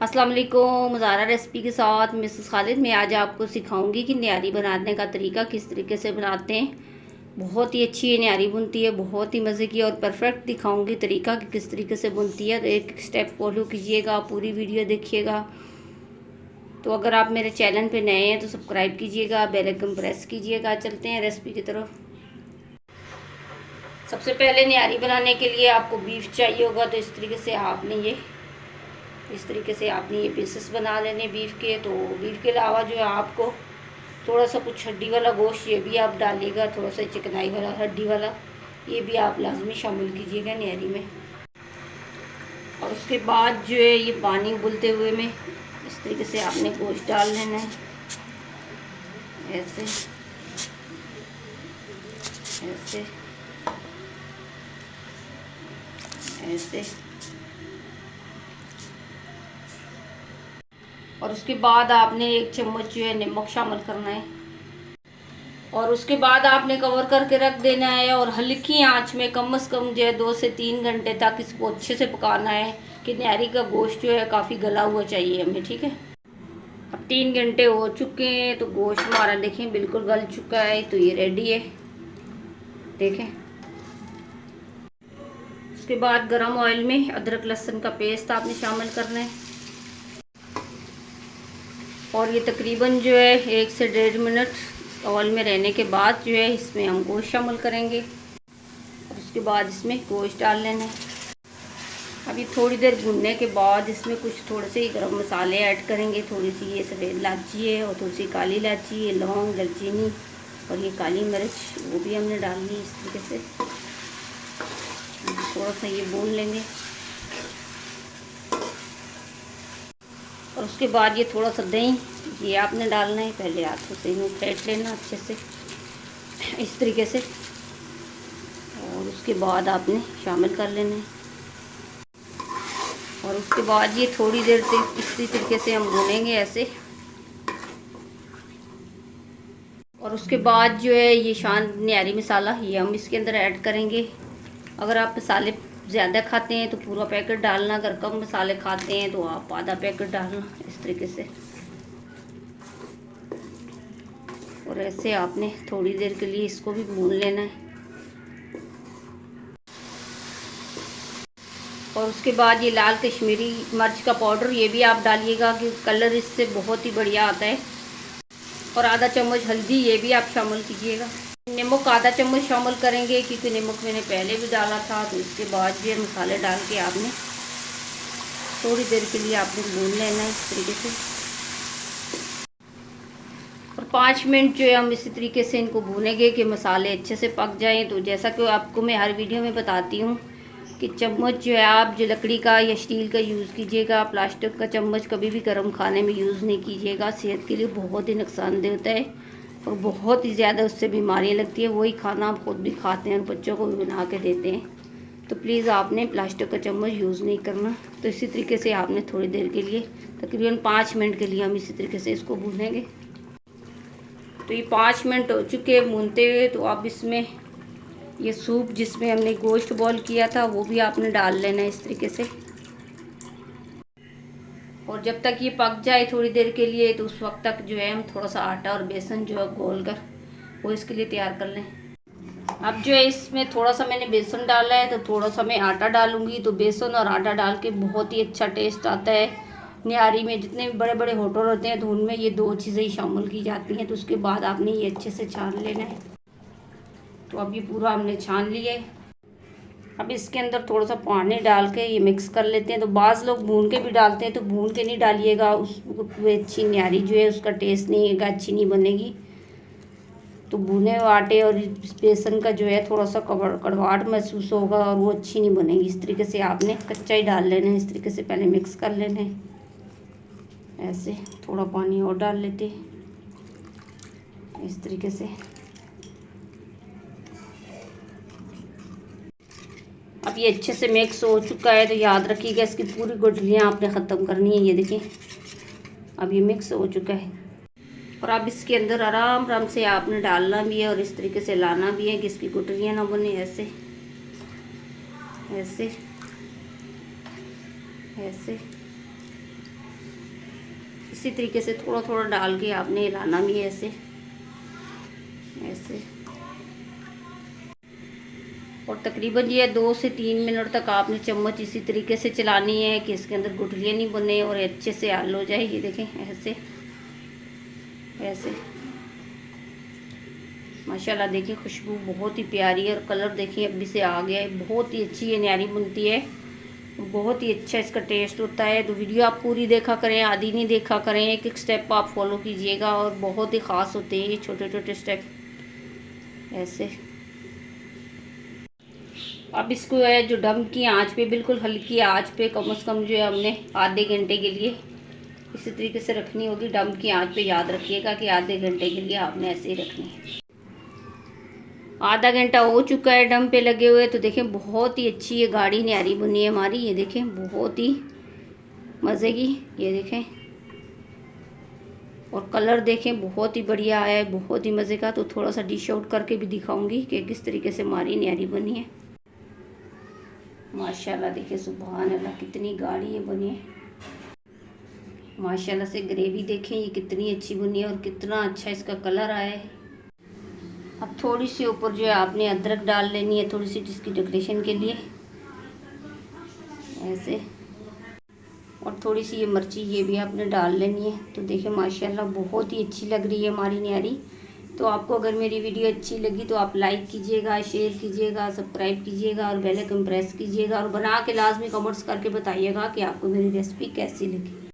अस्सलाम वालेकुम। ज़ारा रेसिपी के साथ मिसेस खालिद। मैं आज आपको सिखाऊंगी कि न्यारी बनाने का तरीका किस तरीके से बनाते हैं। बहुत ही अच्छी न्यारी बनती है, बहुत ही मज़े की, और परफेक्ट दिखाऊंगी तरीका कि किस तरीके से बनती है। तो एक स्टेप फॉलो कीजिएगा, पूरी वीडियो देखिएगा। तो अगर आप मेरे चैनल पे नए हैं तो सब्सक्राइब कीजिएगा, बेल आइकन प्रेस कीजिएगा। चलते हैं रेसिपी की तरफ। सबसे पहले न्यारी बनाने के लिए आपको बीफ चाहिए होगा। तो इस तरीके से आपने ये पीसेस बना लेने बीफ के। तो बीफ के अलावा जो है आपको थोड़ा सा कुछ हड्डी वाला गोश्त ये भी आप डालिएगा, थोड़ा सा चिकनाई वाला हड्डी वाला ये भी आप लाजमी शामिल कीजिएगा न्यारी में। और उसके बाद जो है ये पानी उबलते हुए में इस तरीके से आपने गोश्त डाल लेना है, ऐसे ऐसे ऐसे। और उसके बाद आपने 1 चम्मच जो है नमक शामिल करना है। और उसके बाद आपने कवर करके रख देना है और हल्की आंच में कम से कम जो है 2 से 3 घंटे तक इसको अच्छे से पकाना है कि न्यारी का गोश्त जो है काफ़ी गला हुआ चाहिए हमें, ठीक है। अब 3 घंटे हो चुके हैं तो गोश्त हमारा देखें बिल्कुल गल चुका है। तो ये रेडी है, देखें। उसके बाद गरम ऑयल में अदरक लहसुन का पेस्ट आपने शामिल करना है। और ये तकरीबन जो है 1 से 1.5 मिनट ऑयल में रहने के बाद जो है इसमें हम गोश्त शामिल करेंगे। और उसके बाद इसमें गोश्त डाल लेना है। अभी थोड़ी देर भूनने के बाद इसमें कुछ थोड़े से गरम मसाले ऐड करेंगे। थोड़ी सी ये सफ़ेद इलायची है और थोड़ी सी काली इलायची है, लौंग, दालचीनी और ये काली मिर्च वो भी हमने डालनी है। इस तरीके से थोड़ा सा ये भून लेंगे। और उसके बाद ये थोड़ा सा दही ये आपने डालना है। पहले हाथों से इन्हें फेंट लेना अच्छे से इस तरीके से। और उसके बाद आपने शामिल कर लेना है। और उसके बाद ये थोड़ी देर तक इसी तरीके से हम भूनेंगे ऐसे। और उसके बाद जो है ये शान न्यारी मसाला ये हम इसके अंदर ऐड करेंगे। अगर आप मसाले ज़्यादा खाते हैं तो पूरा पैकेट डालना, अगर कम मसाले खाते हैं तो आप आधा पैकेट डालना, इस तरीके से। और ऐसे आपने थोड़ी देर के लिए इसको भी भून लेना है। और उसके बाद ये लाल कश्मीरी मिर्च का पाउडर ये भी आप डालिएगा कि कलर इससे बहुत ही बढ़िया आता है। और आधा चम्मच हल्दी ये भी आप शामिल कीजिएगा। नमक आधा चम्मच शामिल करेंगे क्योंकि नमक मैंने पहले भी डाला था। तो इसके बाद ये मसाले डाल के आपने थोड़ी देर के लिए आपने भून लेना है इस तरीके से। और 5 मिनट जो है हम इसी तरीके से इनको भूनेंगे कि मसाले अच्छे से पक जाएं। तो जैसा कि आपको मैं हर वीडियो में बताती हूँ कि चम्मच जो है आप जो लकड़ी का या स्टील का यूज़ कीजिएगा। प्लास्टिक का चम्मच कभी भी गर्म खाने में यूज़ नहीं कीजिएगा, सेहत के लिए बहुत ही नुकसानदेह होता है और बहुत ही ज़्यादा उससे बीमारियाँ लगती है। वही खाना आप खुद भी खाते हैं और बच्चों को भी बना के देते हैं। तो प्लीज़ आपने प्लास्टिक का चम्मच यूज़ नहीं करना। तो इसी तरीके से आपने थोड़ी देर के लिए तकरीबन 5 मिनट के लिए हम इसी तरीके से इसको भूनेंगे। तो ये 5 मिनट हो चुके हैं भूनते हुए। तो आप इसमें ये सूप जिसमें हमने गोश्त बॉईल किया था वो भी आपने डाल लेना है इस तरीके से। और जब तक ये पक जाए थोड़ी देर के लिए तो उस वक्त तक जो है हम थोड़ा सा आटा और बेसन जो है घोल कर वो इसके लिए तैयार कर लें। अब जो है इसमें थोड़ा सा मैंने बेसन डाला है तो थोड़ा सा मैं आटा डालूंगी। तो बेसन और आटा डाल के बहुत ही अच्छा टेस्ट आता है न्यारी में। जितने भी बड़े बड़े होटल होते हैं तो उनमें ये 2 चीज़ें ही शामिल की जाती हैं। तो उसके बाद आपने ये अच्छे से छान लेना है। तो अब ये पूरा हमने छान लिया है। अब इसके अंदर थोड़ा सा पानी डाल के ये मिक्स कर लेते हैं। तो बाज़ लोग भून के भी डालते हैं, तो भून के नहीं डालिएगा, उस वो अच्छी न्यारी जो है उसका टेस्ट नहीं आएगा, अच्छी नहीं बनेगी। तो भुने हुए आटे और बेसन का जो है थोड़ा सा कड़वाहट महसूस होगा और वो अच्छी नहीं बनेगी। इस तरीके से आपने कच्चा ही डाल लेना है। इस तरीके से पहले मिक्स कर लेना है। ऐसे थोड़ा पानी और डाल लेते हैं इस तरीके से। अब ये अच्छे से मिक्स हो चुका है। तो याद रखिएगा इसकी पूरी गुठलियाँ आपने ख़त्म करनी है। ये देखिए अब ये मिक्स हो चुका है। और अब इसके अंदर आराम आराम से आपने डालना भी है और इस तरीके से लाना भी है कि इसकी गुठलियाँ ना बने। ऐसे ऐसे ऐसे इसी तरीके से थोड़ा थोड़ा डाल के आपने हिलाना भी है ऐसे ऐसे। और तकरीबन ये 2 से 3 मिनट तक आपने चम्मच इसी तरीके से चलानी है कि इसके अंदर गुठलियाँ नहीं बने और अच्छे से हल हो जाए। ये देखें ऐसे ऐसे। माशाल्लाह देखिए खुशबू बहुत ही प्यारी है और कलर देखिए अभी से आ गया है। बहुत ही अच्छी ये न्यारी बनती है, बहुत ही अच्छा इसका टेस्ट होता है। तो वीडियो आप पूरी देखा करें, आधी नहीं देखा करें, एक एक स्टेप आप फॉलो कीजिएगा और बहुत ही ख़ास होते हैं ये छोटे छोटे स्टेप ऐसे। अब इसको है जो दम की आंच पे, बिल्कुल हल्की आंच पे कम से कम जो है हमने आधे घंटे के लिए इसी तरीके से रखनी होगी। दम की आंच पे याद रखिएगा कि आधे घंटे के लिए आपने ऐसे ही रखनी है। आधा घंटा हो चुका है दम पे लगे हुए। तो देखें बहुत ही अच्छी ये गाढ़ी न्यारी बनी है हमारी। ये देखें बहुत ही मज़े की, ये देखें। और कलर देखें बहुत ही बढ़िया है, बहुत ही मज़े का। तो थोड़ा सा डिश आउट करके भी दिखाऊंगी कि किस तरीके से हमारी न्यारी बनी है। माशाल्लाह देखिए सुभान अल्लाह कितनी गाढ़ी ये बनी है। माशाल्लाह से ग्रेवी देखें ये कितनी अच्छी बनी है और कितना अच्छा इसका कलर आया है। अब थोड़ी सी ऊपर जो है आपने अदरक डाल लेनी है, थोड़ी सी जिसकी डेकोरेशन के लिए ऐसे। और थोड़ी सी ये मिर्ची ये भी आपने डाल लेनी है। तो देखिए माशाल्लाह बहुत ही अच्छी लग रही है हमारी न्यारी। तो आपको अगर मेरी वीडियो अच्छी लगी तो आप लाइक कीजिएगा, शेयर कीजिएगा, सब्सक्राइब कीजिएगा और बेल आइकन प्रेस कीजिएगा और बना के लाजमी कमेंट्स करके बताइएगा कि आपको मेरी रेसिपी कैसी लगी।